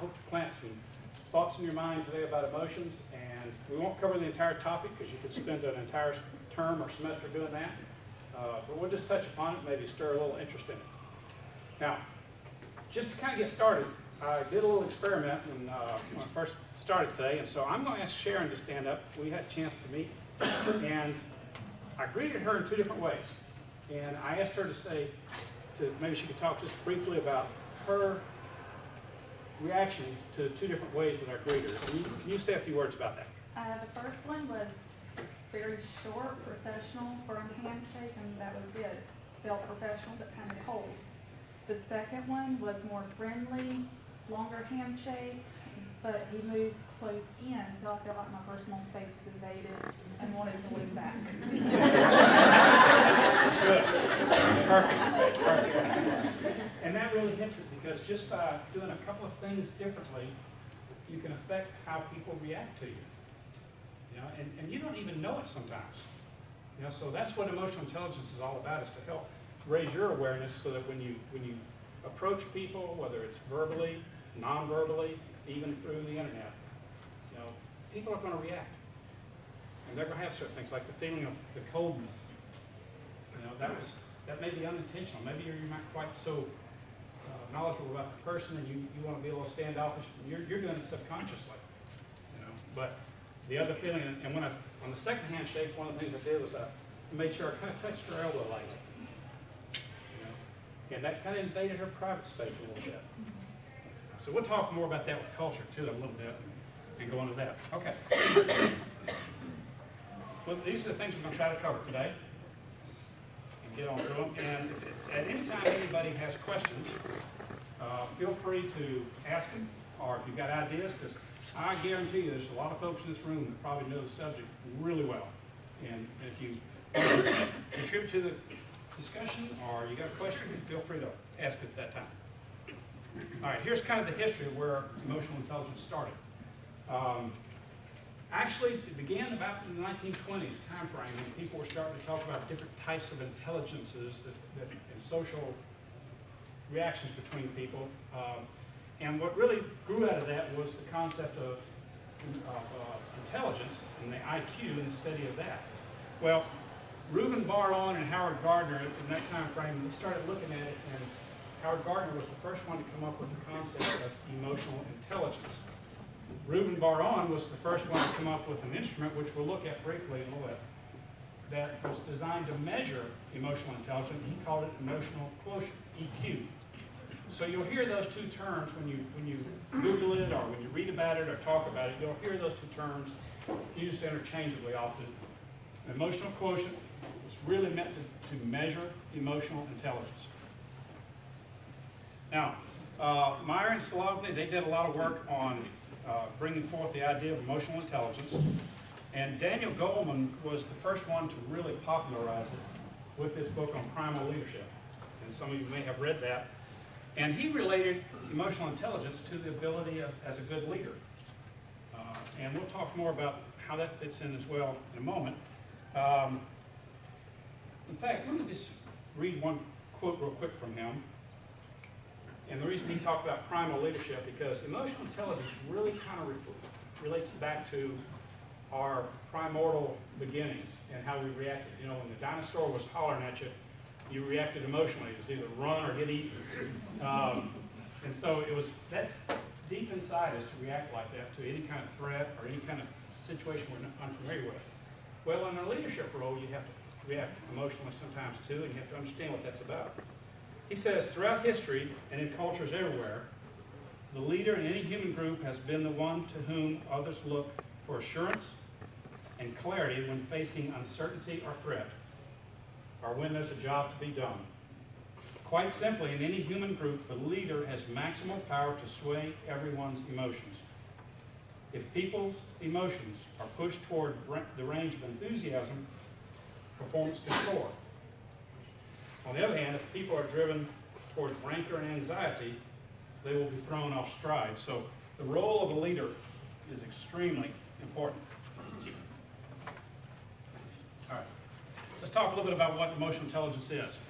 hope to plant some thoughts in your mind today about emotions, and we won't cover the entire topic because you could spend an entire term or semester doing that, but we'll just touch upon it, maybe stir a little interest in it. Now, just to kind of get started, I did a little experiment when I first started today, and so I'm going to ask Sharon to stand up. We had a chance to meet, and I greeted her in two different ways. And I asked her to say, maybe she could talk just briefly about her reaction to two different ways that I greeted her. Can you say a few words about that? The first one was very short, professional, firm handshake, and that was it. Felt professional, but kind of cold. The second one was more friendly, longer handshake, but he moved close in, so I felt like my personal space was invaded and wanted to leave back. Good. Perfect. And that really hits it, because just by doing a couple of things differently, you can affect how people react to you. You know, and you don't even know it sometimes. You know, so that's what emotional intelligence is all about, is to help raise your awareness so that when you approach people, whether it's verbally, non-verbally, even through the internet, you know, people are going to react. And they're going to have certain things, like the feeling of the coldness. You know, that may be unintentional. Maybe you're not quite so knowledgeable about the person, and you want to be a little standoffish. You're doing it subconsciously. You know, but the other feeling, and when on the second handshake, one of the things I did was I made sure I kind of touched her elbow lightly. You know, and that kind of invaded her private space a little bit. So we'll talk more about that with culture too a little bit, and go into that. Okay. Well, these are the things we're going to try to cover today, and get on through them. And if at any time anybody has questions, feel free to ask them, or if you've got ideas, because I guarantee you there's a lot of folks in this room that probably know the subject really well. And if you want to contribute to the discussion, or you got a question, feel free to ask it at that time. All right, here's kind of the history of where emotional intelligence started. Actually, it began about in the 1920s time frame, when people were starting to talk about different types of intelligences and social reactions between people. And what really grew out of that was the concept of intelligence and the IQ and the study of that. Well, Reuben Bar-On and Howard Gardner, in that time frame, they started looking at it, and Howard Gardner was the first one to come up with the concept of emotional intelligence. Reuben Bar-On was the first one to come up with an instrument, which we'll look at briefly in a little bit, that was designed to measure emotional intelligence. He called it emotional quotient, EQ. So you'll hear those two terms when you Google it, or when you read about it or talk about it. You'll hear those two terms used interchangeably often. Emotional quotient was really meant to measure emotional intelligence. Now, Meyer and Solovny, they did a lot of work on bringing forth the idea of emotional intelligence. And Daniel Goleman was the first one to really popularize it with his book on primal leadership. And some of you may have read that. And he related emotional intelligence to the ability as a good leader. And we'll talk more about how that fits in as well in a moment. In fact, let me just read one quote real quick from him. And the reason he talked about primal leadership, because emotional intelligence really kind of relates back to our primordial beginnings and how we reacted. You know, when the dinosaur was hollering at you, you reacted emotionally. It was either run or get eaten. And so that's deep inside us to react like that to any kind of threat or any kind of situation we're unfamiliar with. Well, in a leadership role, you have to react emotionally sometimes too, and you have to understand what that's about. He says, throughout history and in cultures everywhere, the leader in any human group has been the one to whom others look for assurance and clarity when facing uncertainty or threat, or when there's a job to be done. Quite simply, in any human group, the leader has maximal power to sway everyone's emotions. If people's emotions are pushed toward the range of enthusiasm, performance can soar. On the other hand, if people are driven towards rancor and anxiety, they will be thrown off stride. So the role of a leader is extremely important. All right. Let's talk a little bit about what emotional intelligence is.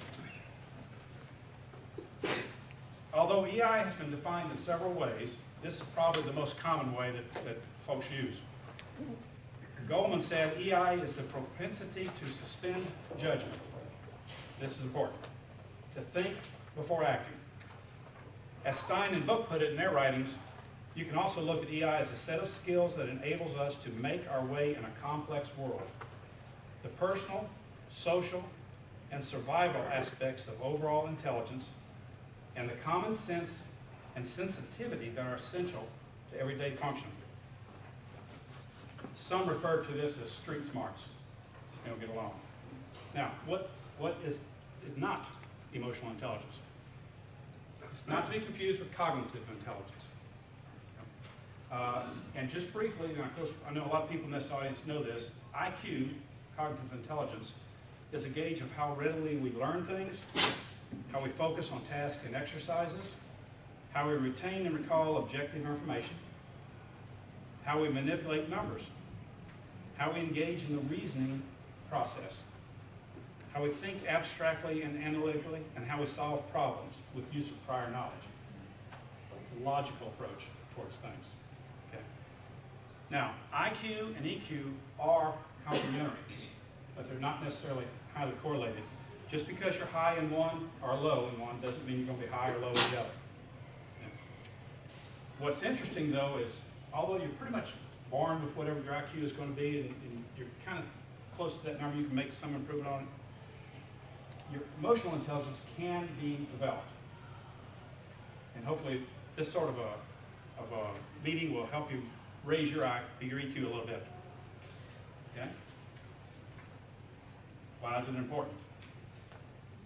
Although Although EI has been defined in several ways, this is probably the most common way that folks use. Goldman said EI is the propensity to suspend judgment. This is important. To think before acting. As Stein and Book put it in their writings, you can also look at EI as a set of skills that enables us to make our way in a complex world. The personal, social, and survival aspects of overall intelligence and the common sense and sensitivity that are essential to everyday functioning. Some refer to this as street smarts. You'll get along. Now, what is not emotional intelligence? It's not to be confused with cognitive intelligence. And just briefly, and of course, I know a lot of people in this audience know this, IQ, cognitive intelligence, is a gauge of how readily we learn things, how we focus on tasks and exercises, how we retain and recall objective information, how we manipulate numbers, how we engage in the reasoning process, how we think abstractly and analytically, and how we solve problems with use of prior knowledge. A logical approach towards things. Okay. Now, IQ and EQ are complementary, but they're not necessarily highly correlated. Just because you're high in one or low in one doesn't mean you're going to be high or low in the other. Yeah. What's interesting, though, is although you're pretty much born with whatever your IQ is going to be, and you're kind of close to that number, you can make some improvement on it, your emotional intelligence can be developed. And hopefully this sort of a meeting will help you raise your EQ a little bit. Okay? Why is it important?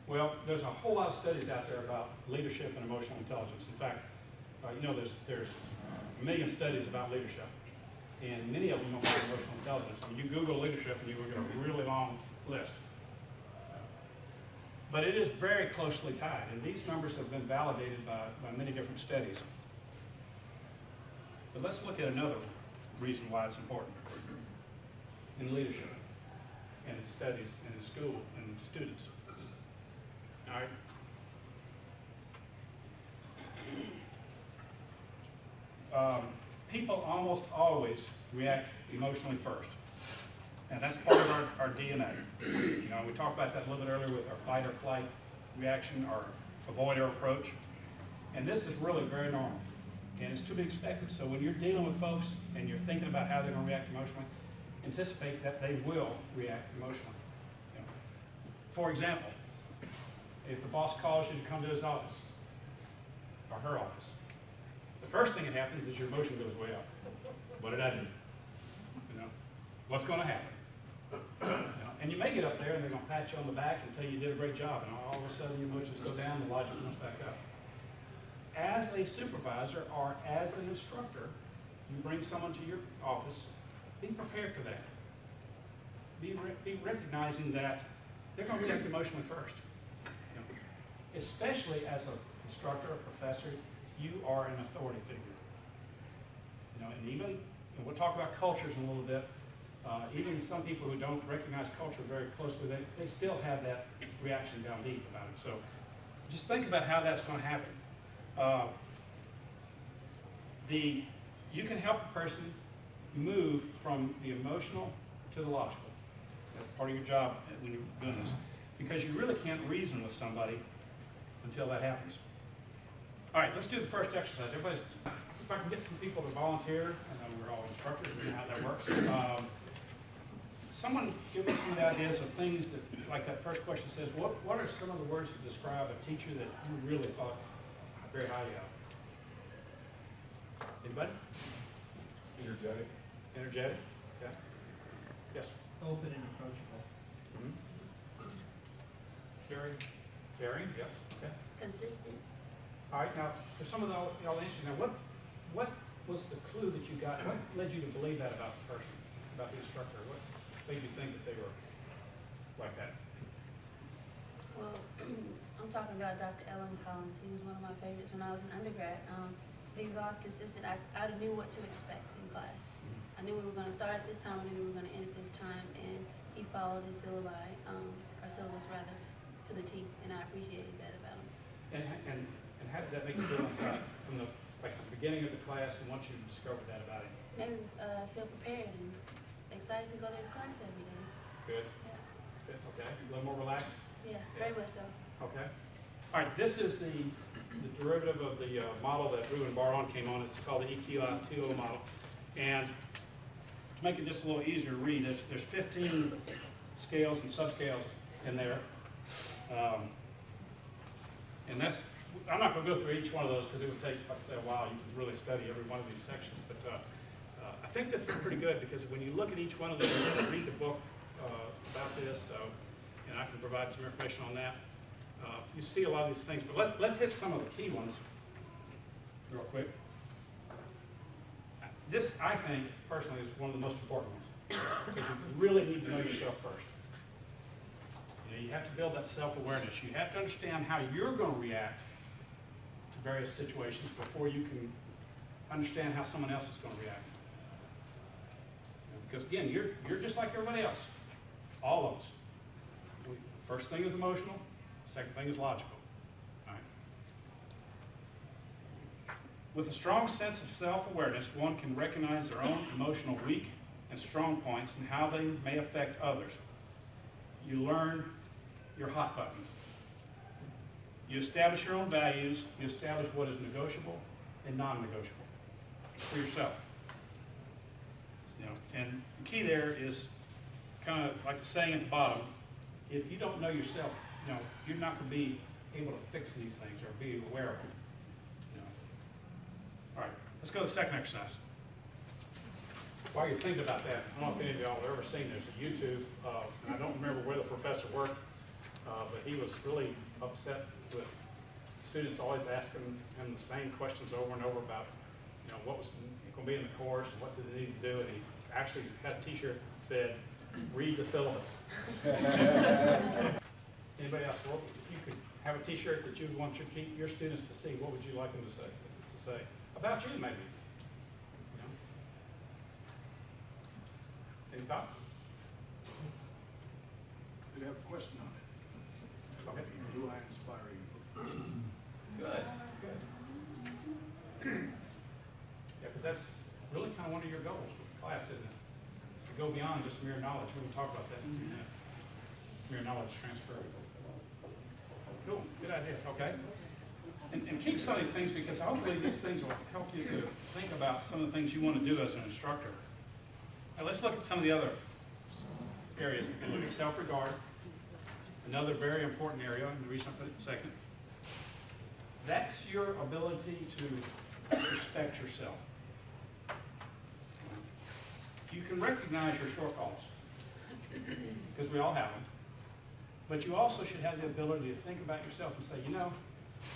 Well, there's a whole lot of studies out there about leadership and emotional intelligence. In fact, you know, there's a million studies about leadership, and many of them don't have emotional intelligence. I mean, you Google leadership and you will get a really long list. But it is very closely tied, and these numbers have been validated by many different studies. But let's look at another reason why it's important in leadership and in studies and in school and in students. All right? People almost always react emotionally first. And that's part of our DNA. You know, we talked about that a little bit earlier with our fight or flight reaction, our avoider approach. And this is really very normal. And it's to be expected. So when you're dealing with folks and you're thinking about how they're going to react emotionally, anticipate that they will react emotionally. You know. For example, if the boss calls you to come to his office, or her office, the first thing that happens is your emotion goes way up. What did I do? You know, what's going to happen? You know, and you may get up there and they're going to pat you on the back and tell you did a great job, and all of a sudden your emotions go down and the logic comes back up. As a supervisor or as an instructor, you bring someone to your office, be prepared for that. Be recognizing that they're going to react emotionally first. You know, especially as an instructor or professor, you are an authority figure. You know, and even, and we'll talk about cultures in a little bit, even some people who don't recognize culture very closely, they still have that reaction down deep about it. So just think about how that's going to happen. You can help a person move from the emotional to the logical. That's part of your job when you're doing this. Because you really can't reason with somebody until that happens. All right, let's do the first exercise. Everybody's, if I can get some people to volunteer, and then we're all instructors, we know how that works. Someone give me some of the ideas of things that, like that first question says, what are some of the words to describe a teacher that you really thought very highly of? Anybody? Energetic. Energetic? Okay. Yes. Open and approachable. Mm-hmm. Caring? Caring, yes. Okay. Consistent. All right, now, for some of y'all answering now, what was the clue that you got? What led you to believe that about the person, about the instructor? What made you think that they were like that? Well, I'm talking about Dr. Ellen Collins. He was one of my favorites when I was an undergrad. He was always consistent. I knew what to expect in class. I knew we were going to start at this time, I knew we were going to end at this time, and he followed his syllabi, or syllabus rather, to the T, and I appreciated that about him. And how did that make you feel inside from the beginning of the class and once you discovered that about him? Made me feel prepared and excited to go to his class every day. Good. Yeah, Good. Okay. A little more relaxed. yeah, very much so. Okay. All right. This is the derivative of the model that Ruben Baron came on. It's called the EQI2O model. And to make it just a little easier to read, there's 15 scales and subscales in there. And that's, I'm not going to go through each one of those because it would take, like I say, a while. You could really study every one of these sections. But I think this is pretty good because when you look at each one of these, read the book about this, and I can provide some information on that. You see a lot of these things, but let's hit some of the key ones real quick. This, I think, personally, is one of the most important ones because you really need to know yourself first. You know, you have to build that self-awareness. You have to understand how you're going to react to various situations before you can understand how someone else is going to react. Because again, you're just like everybody else, all of us. First thing is emotional. Second thing is logical. All right. With a strong sense of self-awareness, one can recognize their own emotional weak and strong points and how they may affect others. You learn your hot buttons. You establish your own values. You establish what is negotiable and non-negotiable for yourself. You know, and the key there is kind of like the saying at the bottom, if you don't know yourself, you know, you're not going to be able to fix these things or be aware of them. You know. All right, let's go to the second exercise. While you're thinking about that, I don't know if any of y'all have ever seen this on YouTube, and I don't remember where the professor worked, but he was really upset with students always asking him the same questions over and over about, you know, what was going to be in the course and what did they need to do, and he actually had a T-shirt that said, "Read the syllabus." Anybody else? Well, if you could have a T-shirt that you want your students to see, what would you like them to say about you, maybe? You know? Any thoughts? Do you have a question on it? Okay. Do I inspire you? Good. Good. Yeah, because that's really kind of one of your goals with the class, isn't it? To go beyond just mere knowledge. We're going to talk about that in a few minutes. Mere knowledge transfer. Cool. Good idea. Okay. And keep some of these things because hopefully these things will help you to think about some of the things you want to do as an instructor. Now let's look at some of the other areas. You can look at self-regard, another very important area, and the reason I put it second. That's your ability to respect yourself. You can recognize your shortfalls, because we all have them. But you also should have the ability to think about yourself and say, you know,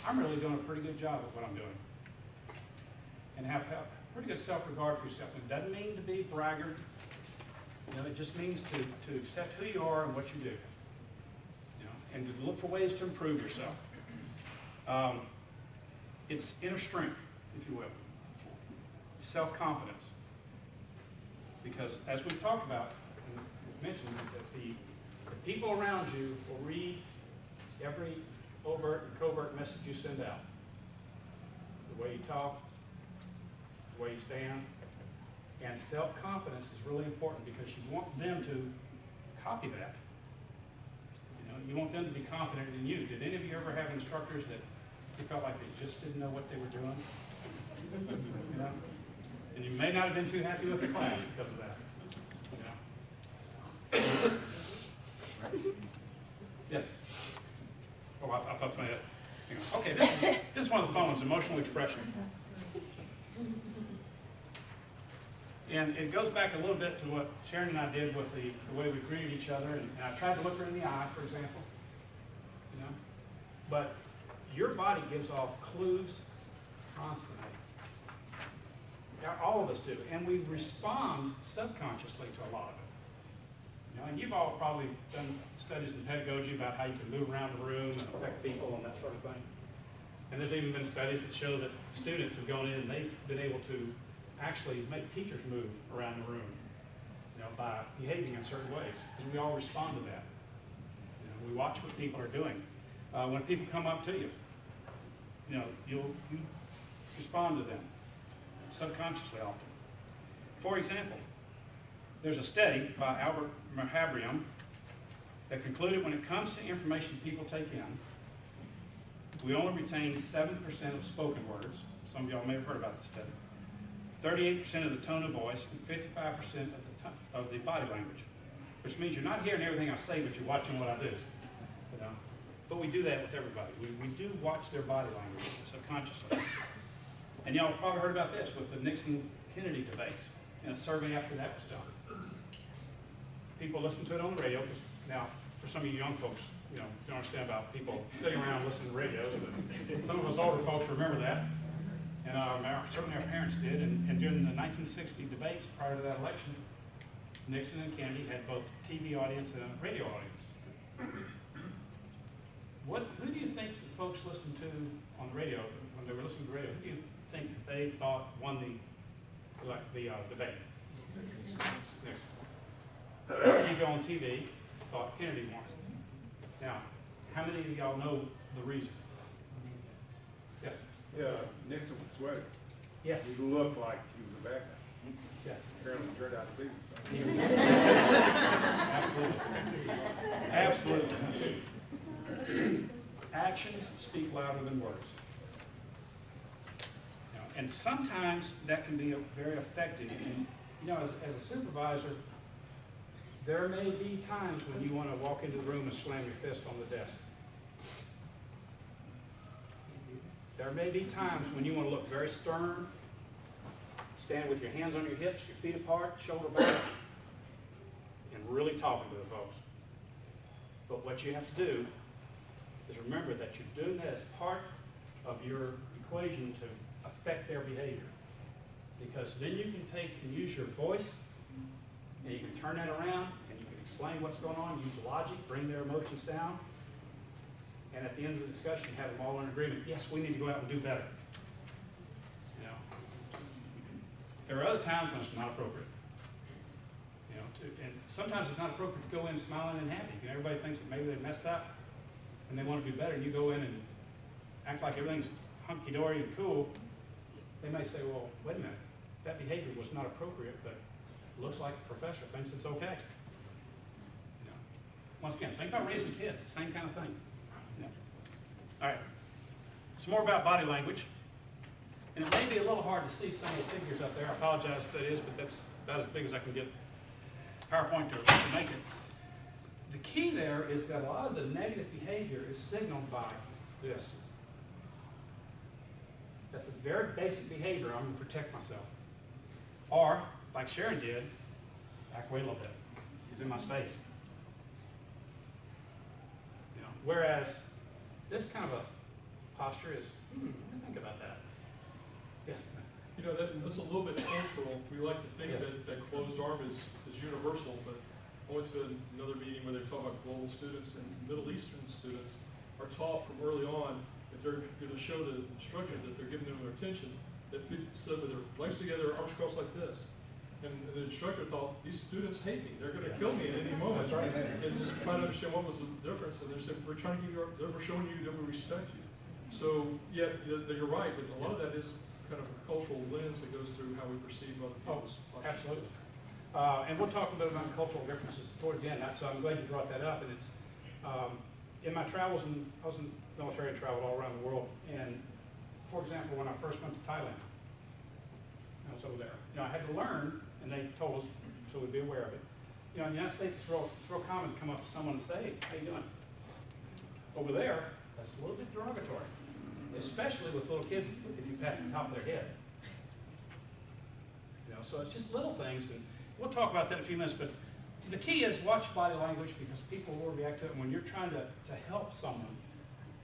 I'm really doing a pretty good job at what I'm doing. And have pretty good self-regard for yourself. It doesn't mean to be a braggart. You know, it just means to accept who you are and what you do. You know, and to look for ways to improve yourself. It's inner strength, if you will. Self-confidence. Because as we've talked about and mentioned, that the people around you will read every overt and covert message you send out. The way you talk, the way you stand. And self-confidence is really important because you want them to copy that. You know, you want them to be confident in you. Did any of you ever have instructors that you felt like they just didn't know what they were doing? You know? And you may not have been too happy with the class because of that. You know? Yes? Oh, I thought somebody had. Okay, this is one of the fun ones, emotional expression. And it goes back a little bit to what Sharon and I did with the way we greeted each other. And I tried to look her in the eye, for example. You know? But your body gives off clues constantly. All of us do. And we respond subconsciously to a lot of it. You know, and you've all probably done studies in pedagogy about how you can move around the room and affect people and that sort of thing. And there's even been studies that show that students have gone in and they've been able to actually make teachers move around the room, you know, by behaving in certain ways, because we all respond to that. You know, we watch what people are doing. When people come up to you, you respond to them subconsciously often. For example, there's a study by Albert Mahabrium that concluded when it comes to information people take in, we only retain 7% of spoken words. Some of y'all may have heard about this study. 38% of the tone of voice, and 55% of the body language, which means you're not hearing everything I say, but you're watching what I do. But we do that with everybody. We do watch their body language subconsciously. And y'all probably heard about this with the Nixon-Kennedy debates and a survey after that was done. People listen to it on the radio. Now, for some of you young folks, you don't understand about people sitting around listening to radios, but some of us older folks remember that. And certainly our parents did. And during the 1960 debates prior to that election, Nixon and Kennedy had both TV audience and a radio audience. Who do you think the folks listened to on the radio, when they were listening to the radio, who do you think they thought won the debate? Nixon. People on TV thought Kennedy won. Now, how many of y'all know the reason? Yes? Yeah, Nixon was sweaty. Yes. He looked like he was a bad guy. Yes. Apparently turned out to be. Absolutely. Absolutely. Actions speak louder than words. And sometimes that can be very effective. And, as a supervisor, there may be times when you want to walk into the room and slam your fist on the desk. There may be times when you want to look very stern, stand with your hands on your hips, your feet apart, shoulder back, and really talking to the folks. But what you have to do is remember that you're doing that as part of your equation to affect their behavior. Because then you can take and use your voice, and you can turn that around, and you can explain what's going on, use logic, bring their emotions down, and at the end of the discussion, have them all in agreement. Yes, we need to go out and do better. There are other times when it's not appropriate. And sometimes it's not appropriate to go in smiling and happy. Everybody thinks that maybe they messed up and they want to do better, and you go in and act like everything's hunky-dory and cool. They may say, well, wait a minute, that behavior was not appropriate, but it looks like the professor thinks it's okay. Once again, think about raising kids, the same kind of thing. All right, some more about body language. And it may be a little hard to see some of the figures up there. I apologize if that is, but that's about as big as I can get PowerPoint to make it. The key there is that a lot of the negative behavior is signaled by this. That's a very basic behavior. I'm going to protect myself. Or, like Sharon did, back away a little bit. He's in my space. Whereas this kind of a posture is, let me think about that. Yes. That's a little bit cultural. We like to think Yes. that closed arm is universal, but I went to another meeting where they talk about global students, and Middle Eastern students are taught from early on, if they're going to show the instructor that they're giving them their attention, that they sit with their legs together, arms crossed like this. And the instructor thought, these students hate me. They're going to kill me at any moment. That's right. And just trying to understand what was the difference. And they said, we're trying to give you, we're showing you that we respect you. So, yeah, you're right, but a lot of that is kind of a cultural lens that goes through how we perceive other people's Absolutely. And we'll talk a bit about cultural differences toward the end, so I'm glad you brought that up. And it's in my travels, and I was in military, traveled all around the world. And for example, when I first went to Thailand, I was over there. I had to learn, and they told us so we'd be aware of it. In the United States, it's real common to come up to someone and say, "Hey, how you doing?" Over there, that's a little bit derogatory, especially with little kids if you pat the top of their head. So it's just little things, and we'll talk about that in a few minutes, but the key is watch body language, because people will react to it. When you're trying to help someone,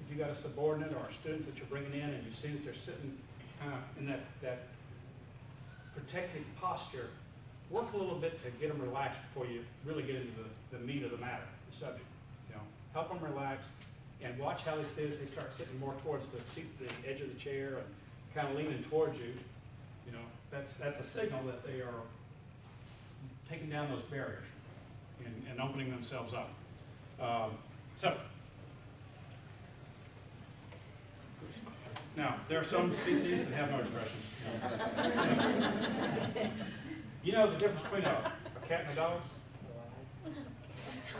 if you've got a subordinate or a student that you're bringing in and you see that they're sitting kind of in that protective posture, work a little bit to get them relaxed before you really get into the meat of the matter, the subject. Help them relax, and watch how they sit. They start sitting more towards the seat, the edge of the chair, and kind of leaning towards you. That's a signal that they are taking down those barriers and opening themselves up. Now, there are some species that have no expressions. You know the difference between a cat and a dog?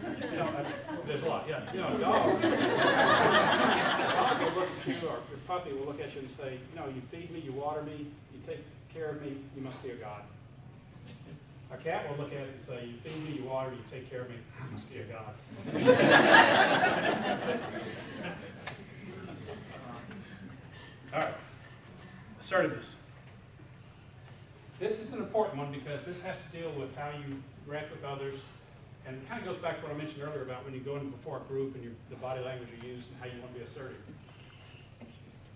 You know, there's a lot, yeah. You know, a dog will look at you, or your puppy will look at you and say, you know, you feed me, you water me, you take care of me, you must be a god. A cat will look at it and say, you feed me, you water me, you take care of me, you must be a god. All right, assertiveness. This is an important one because this has to deal with how you interact with others, and it kind of goes back to what I mentioned earlier about when you go in before a group and the body language you use and how you want to be assertive.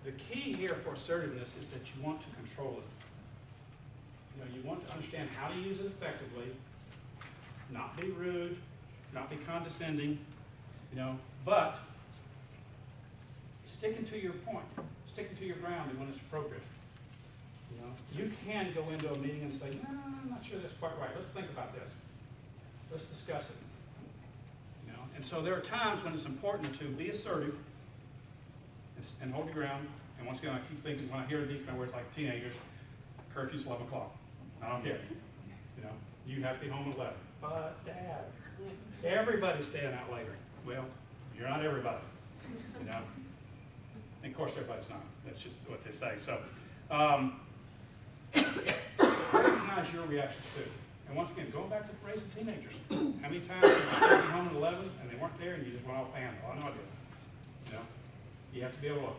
The key here for assertiveness is that you want to control it. You know, you want to understand how to use it effectively, not be rude, not be condescending, you know, but sticking to your point, sticking to your ground when it's appropriate. You know, you can go into a meeting and say, no, I'm not sure that's quite right. Let's think about this. Let's discuss it. You know, and so there are times when it's important to be assertive and hold your ground. And once again, I keep thinking when I hear these kind of words like teenagers, curfew's 11 o'clock. I don't care. You know, you have to be home at 11. But Dad, everybody's staying out later. Well, you're not everybody. You know. And of course, everybody's not. That's just what they say. So, recognize your reactions too. And once again, going back to raising teenagers, how many times did you say be home at 11 and they weren't there and you just went off handle? I know I did. You know, you have to be able to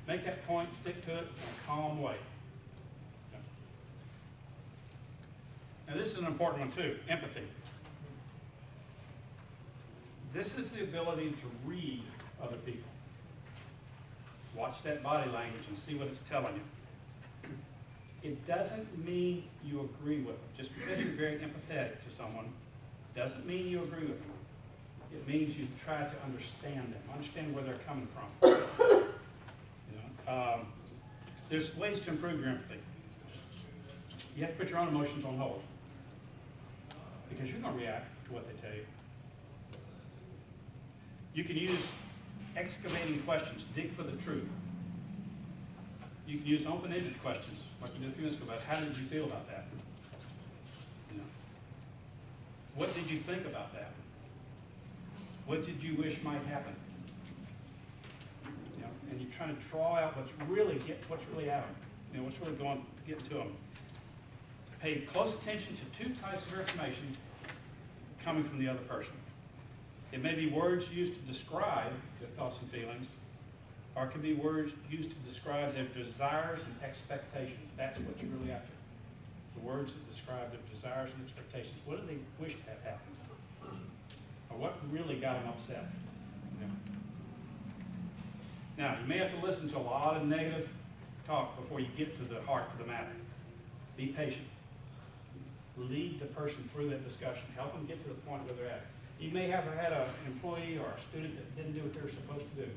make that point, stick to it in a calm way. You know? Now this is an important one too, empathy. This is the ability to read other people. Watch that body language and see what it's telling you. It doesn't mean you agree with them. Just because you're very empathetic to someone doesn't mean you agree with them. It means you try to understand them, understand where they're coming from. You know, there's ways to improve your empathy. You have to put your own emotions on hold because you're going to react to what they tell you. You can use excavating questions, dig for the truth. You can use open-ended questions, like we did a few minutes ago, about how did you feel about that? You know, what did you think about that? What did you wish might happen? You know, and you're trying to draw out what's really out of them. You know, what's really going to get to them. Pay close attention to two types of information coming from the other person. It may be words used to describe their thoughts and feelings, or it can be words used to describe their desires and expectations. That's what you're really after. The words that describe their desires and expectations. What do they wish to have happened? Or what really got them upset? You know? Now, you may have to listen to a lot of negative talk before you get to the heart of the matter. Be patient. Lead the person through that discussion. Help them get to the point where they're at. You may have had an employee or a student that didn't do what they were supposed to do.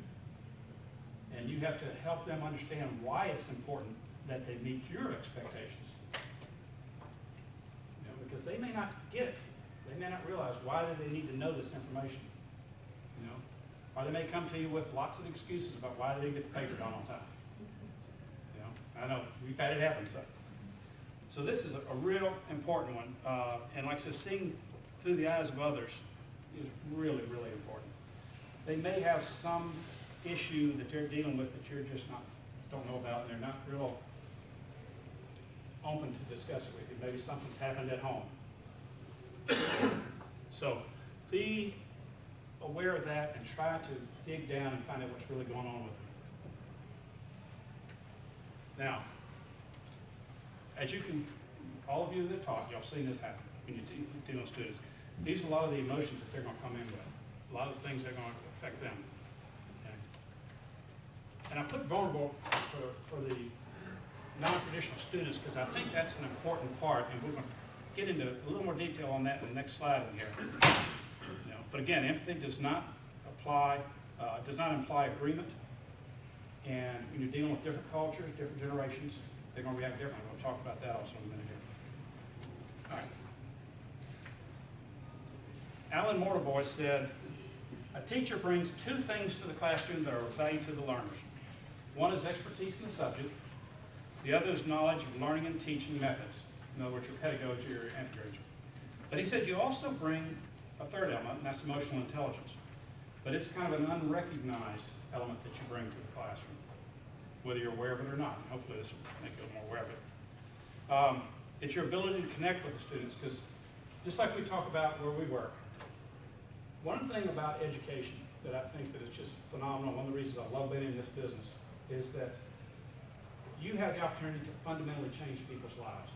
And you have to help them understand why it's important that they meet your expectations. You know, because they may not get it. They may not realize why do they need to know this information. You know, or they may come to you with lots of excuses about why they didn't get the paper done on time. You know, I know we've had it happen. So this is a real important one. And like I said, seeing through the eyes of others is really, really important. They may have some issue that they're dealing with that you're just don't know about, and they're not real open to discuss it with you. Maybe something's happened at home. So be aware of that and try to dig down and find out what's really going on with them. Now, as you can, all of you that taught, y'all seen this happen when you're dealing with students. These are a lot of the emotions that they're going to come in with. A lot of the things that are going to affect them. Okay? And I put vulnerable for the non-traditional students because I think that's an important part, and we're going to get into a little more detail on that in the next slide in here. You know, but again, empathy does not imply agreement. And when you're dealing with different cultures, different generations, they're going to react differently. We'll talk about that also in a minute here. All right. Alan Mortiboy said, a teacher brings two things to the classroom that are of value to the learners. One is expertise in the subject. The other is knowledge of learning and teaching methods. In other words, your pedagogy or your andragogy. But he said you also bring a third element, and that's emotional intelligence. But it's kind of an unrecognized element that you bring to the classroom, whether you're aware of it or not. Hopefully this will make you more aware of it. It's your ability to connect with the students, because just like we talk about where we work, one thing about education that I think that is just phenomenal, one of the reasons I love being in this business, is that you have the opportunity to fundamentally change people's lives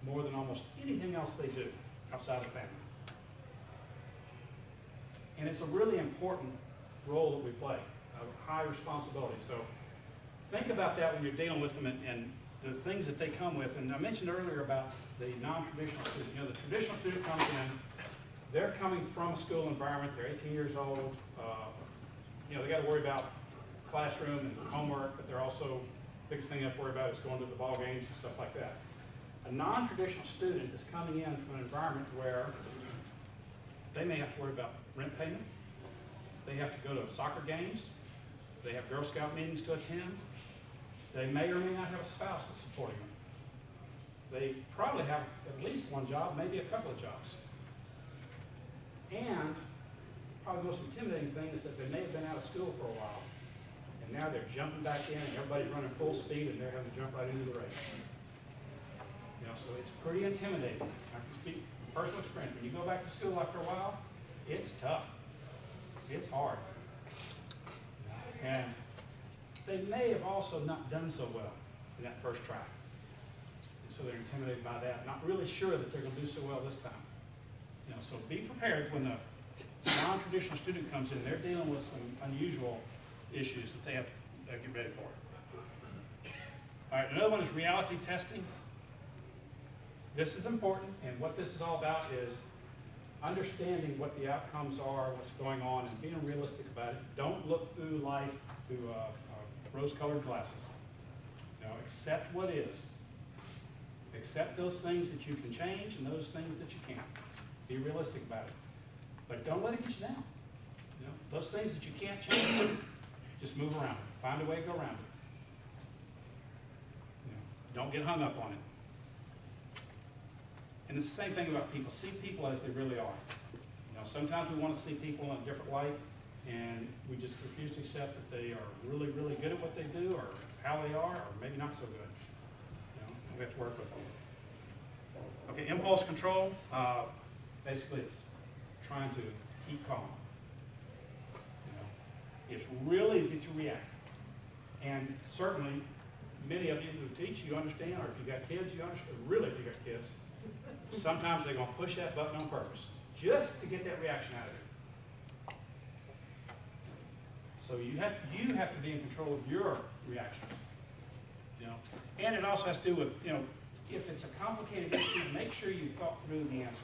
more than almost anything else they do outside of family. And it's a really important role that we play, a high responsibility. So think about that when you're dealing with them and the things that they come with. And I mentioned earlier about the non-traditional student. You know, the traditional student comes in, they're coming from a school environment, they're 18 years old, you know, they got to worry about classroom and homework, but they're also, biggest thing they have to worry about is going to the ball games and stuff like that. A non-traditional student is coming in from an environment where they may have to worry about rent payment, they have to go to soccer games, they have Girl Scout meetings to attend, they may or may not have a spouse that's supporting them. They probably have at least one job, maybe a couple of jobs. And probably the most intimidating thing is that they may have been out of school for a while, and now they're jumping back in, and everybody's running full speed, and they're having to jump right into the race. You know, so it's pretty intimidating. I can speak from personal experience. When you go back to school after a while, it's tough. It's hard. And they may have also not done so well in that first try. And so they're intimidated by that, not really sure that they're going to do so well this time. You know, so be prepared when the non-traditional student comes in. They're dealing with some unusual issues that they have to get ready for. All right, another one is reality testing. This is important, and what this is all about is understanding what the outcomes are, what's going on, and being realistic about it. Don't look through life through rose-colored glasses. You know, accept what is. Accept those things that you can change and those things that you can't. Be realistic about it. But don't let it get you down. You know, those things that you can't change, just move around it. Find a way to go around it. You know, don't get hung up on it. And it's the same thing about people. See people as they really are. You know, sometimes we want to see people in a different light, and we just refuse to accept that they are really, really good at what they do, or how they are, or maybe not so good. You know, we have to work with them. Okay, impulse control. Basically, it's trying to keep calm. You know, it's real easy to react, and certainly many of you who teach, you understand, or if you got kids, you understand. Really, if you got kids, sometimes they're going to push that button on purpose just to get that reaction out of you. So you have to be in control of your reactions. You know, and it also has to do with, you know, if it's a complicated issue, make sure you thought through the answer.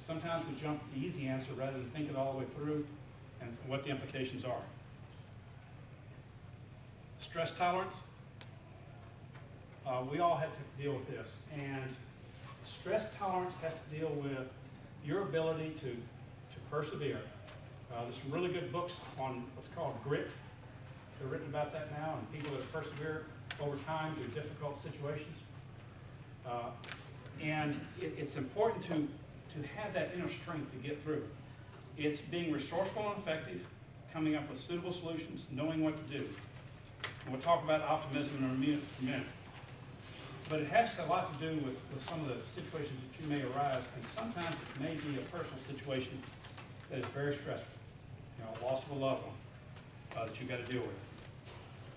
Sometimes we jump to the easy answer rather than think it all the way through and what the implications are. Stress tolerance. We all have to deal with this, and stress tolerance has to deal with your ability to persevere. There's some really good books on what's called grit. They're written about that now, and people that persevere over time through difficult situations. And it's important to have that inner strength to get through. It's being resourceful and effective, coming up with suitable solutions, knowing what to do. And we'll talk about optimism in a minute. But it has a lot to do with some of the situations that you may arise, and sometimes it may be a personal situation that is very stressful. You know, loss of a loved one that you've got to deal with.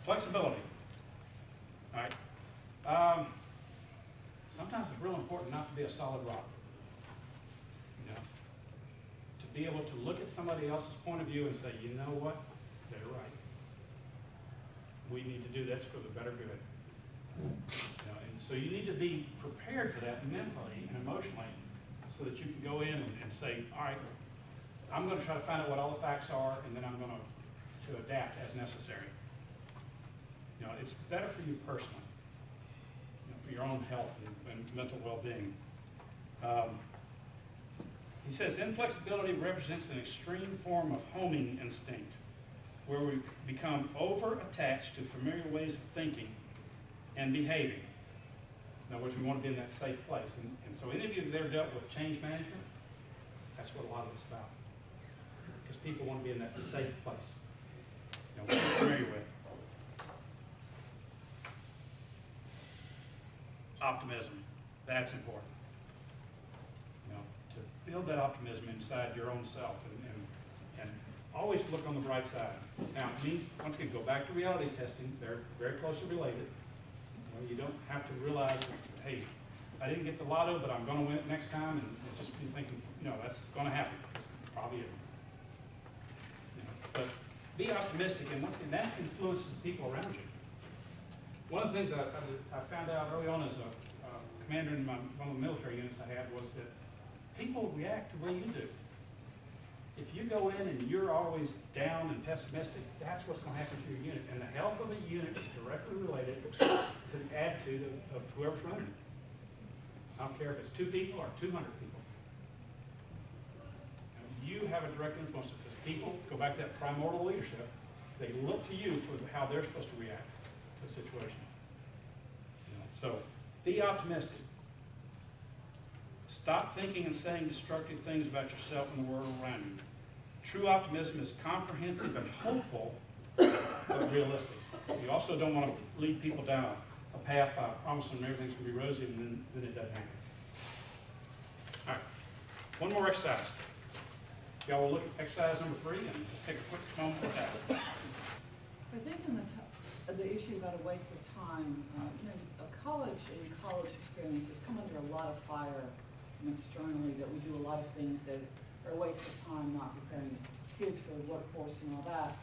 Flexibility. All right. Sometimes it's real important not to be a solid rock. You know, to be able to look at somebody else's point of view and say, you know what, they're right. We need to do this for the better good. You know, and so you need to be prepared for that mentally and emotionally so that you can go in and say, all right, I'm going to try to find out what all the facts are, and then I'm going to adapt as necessary. You know, it's better for you personally, you know, for your own health and mental well-being. He says, inflexibility represents an extreme form of homing instinct. where we become over-attached to familiar ways of thinking and behaving. In other words, we want to be in that safe place. And so any of you that have ever dealt with change management, that's what a lot of it's about. Because people want to be in that safe place. You know, what you're familiar with. Optimism, that's important. You know, to build that optimism inside your own self and always look on the bright side. Now, it means, once again, go back to reality testing. They're very closely related. You don't have to realize that, hey, I didn't get the lotto, but I'm going to win it next time, and just be thinking, that's going to happen. It's probably it. But be optimistic, and once again, that influences the people around you. One of the things I found out early on as a commander in one of the military units I had was that people react the way you do. If you go in and you're always down and pessimistic, that's what's going to happen to your unit. And the health of the unit is directly related to the attitude of whoever's running it. I don't care if it's 2 people or 200 people. You have a direct influence because people, go back to that primordial leadership, they look to you for how they're supposed to react to a situation. So be optimistic. Stop thinking and saying destructive things about yourself and the world around you. True optimism is comprehensive and hopeful, but realistic. You also don't want to lead people down a path by promising them everything's going to be rosy and then it doesn't happen. All right, one more exercise. Y'all will look at exercise number 3 and just take a quick moment with that. I think in the issue about a waste of time, a college and college experience has come under a lot of fire from externally, that we do a lot of things that are a waste of time, not preparing kids for the workforce and all that.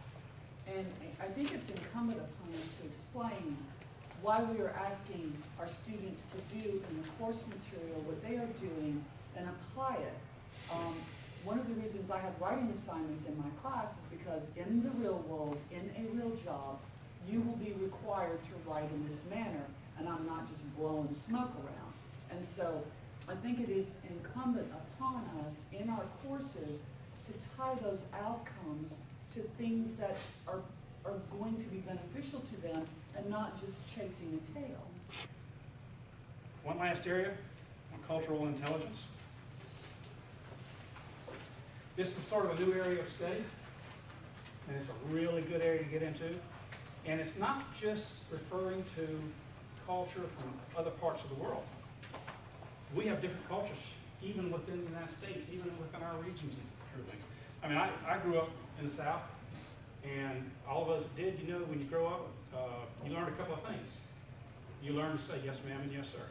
And I think it's incumbent upon us to explain why we are asking our students to do in the course material what they are doing and apply it. One of the reasons I have writing assignments in my class is because in the real world, in a real job, you will be required to write in this manner, and I'm not just blowing smoke around. And so I think it is incumbent upon us in our courses to tie those outcomes to things that are going to be beneficial to them and not just chasing a tail. One last area on cultural intelligence. This is sort of a new area of study, and it's a really good area to get into. And it's not just referring to culture from other parts of the world. We have different cultures, even within the United States, even within our regions and everything. I mean, I grew up in the South, and all of us did, when you grow up, you learn a couple of things. You learn to say yes ma'am and yes sir.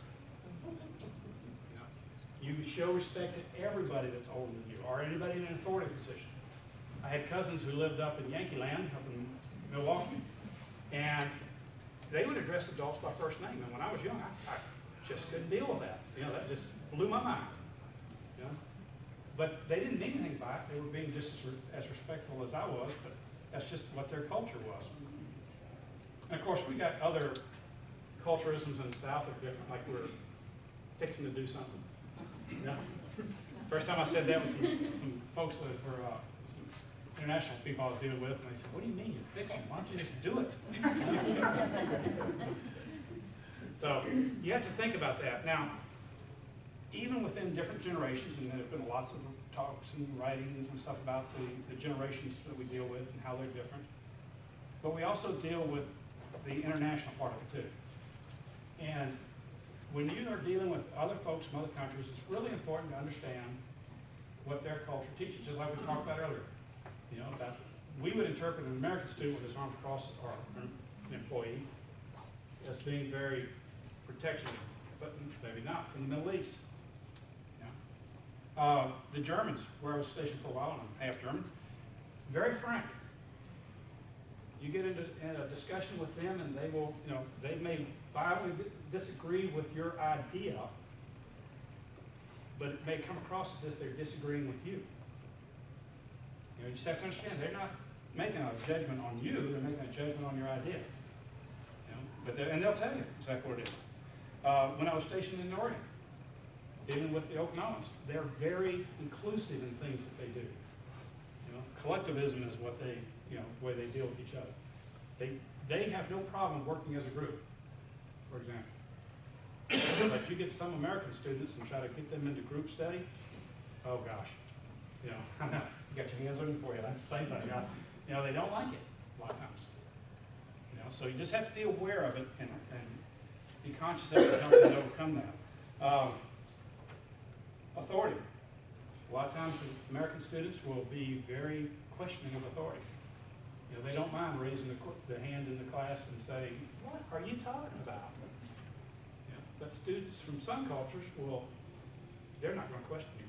You show respect to everybody that's older than you, or anybody in an authority position. I had cousins who lived up in Yankee Land, up in Milwaukee, and they would address adults by first name. And when I was young, I just couldn't deal with that. That just blew my mind. But they didn't mean anything by it. They were being just as respectful as I was, but that's just what their culture was. And of course, we got other culturisms in the South that are different, like we're fixing to do something. First time I said that was some folks that were some international people I was dealing with, and they said, "What do you mean you're fixing? Why don't you just do it?" So you have to think about that. Now, even within different generations, and there have been lots of talks and writings and stuff about the generations that we deal with and how they're different, but we also deal with the international part of it too. And when you are dealing with other folks from other countries, it's really important to understand what their culture teaches, just like we talked about earlier. That we would interpret an American student with his arms crossed, or an employee, as being very protectionist, but maybe not, from the Middle East. The Germans, where I was stationed for a while, and I'm half German, very frank. You get into a discussion with them, and they will, they may violently disagree with your idea, but it may come across as if they're disagreeing with you. You just have to understand, they're not making a judgment on you, they're making a judgment on your idea. And they'll tell you exactly what it is. When I was stationed in Oregon, dealing with the Okinawans, they're very inclusive in things that they do. Collectivism is what they, you know, the way they deal with each other. They have no problem working as a group, for example. But you get some American students and try to get them into group study, oh gosh, you know, I know, you got your hands on them for you, that's the same thing. You know, they don't like it a lot of times. You know, so you just have to be aware of it and be conscious of it and help them overcome that. Authority. A lot of times American students will be very questioning of authority. You know, they don't mind raising the hand in the class and saying, what are you talking about? You know, but students from some cultures will, they're not going to question you.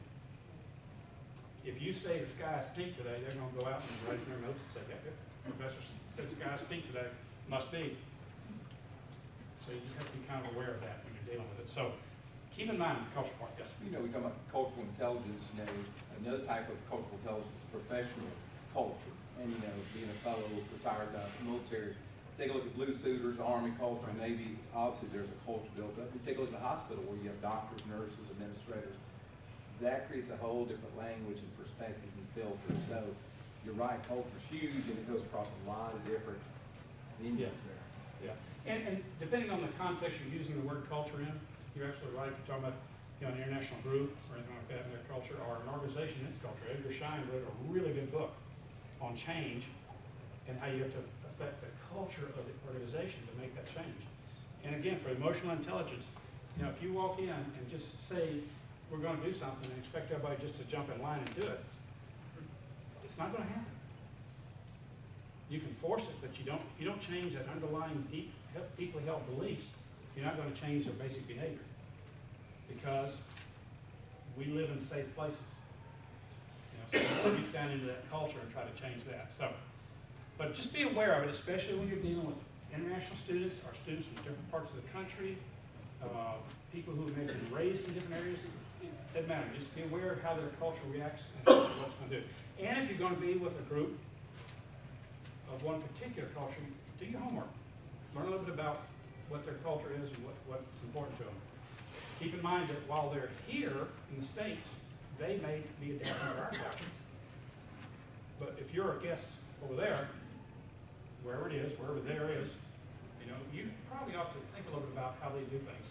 If you say the sky is pink today, they're going to go out and write in their notes and say, yeah, the professor said the sky is pink today, must be. So you just have to be kind of aware of that when you're dealing with it. So keep in mind the cultural part, yes. You know, we talk about cultural intelligence, you know, another type of cultural intelligence is professional culture. And, you know, being a fellow retired military, take a look at blue suiters, Army culture, Navy, obviously there's a culture built up. You take a look at the hospital where you have doctors, nurses, administrators. That creates a whole different language and perspective and filter. So you're right, culture's huge and it goes across a lot of different mediums there. Yeah. And depending on the context you're using the word culture in, you're absolutely right. If you're talking about, you know, an international group or anything like that in their culture, or an organization in its culture. Edgar Schein wrote a really good book on change and how you have to affect the culture of the organization to make that change. And again, for emotional intelligence, you know, if you walk in and just say, we're going to do something and expect everybody just to jump in line and do it, it's not going to happen. You can force it, but if you don't change that underlying deeply held beliefs, you're not going to change their basic behavior. Because we live in safe places. You know, so we reach down into that culture and try to change that. So, but just be aware of it, especially when you're dealing with international students or students from different parts of the country, people who may have been raised in different areas. It doesn't matter. Just be aware of how their culture reacts and what it's going to do. And if you're going to be with a group of one particular culture, do your homework. Learn a little bit about what their culture is and what's important to them. Keep in mind that while they're here in the States, they may be adapting to our culture. But if you're a guest over there, wherever it is, wherever there is, you know, you probably ought to think a little bit about how they do things.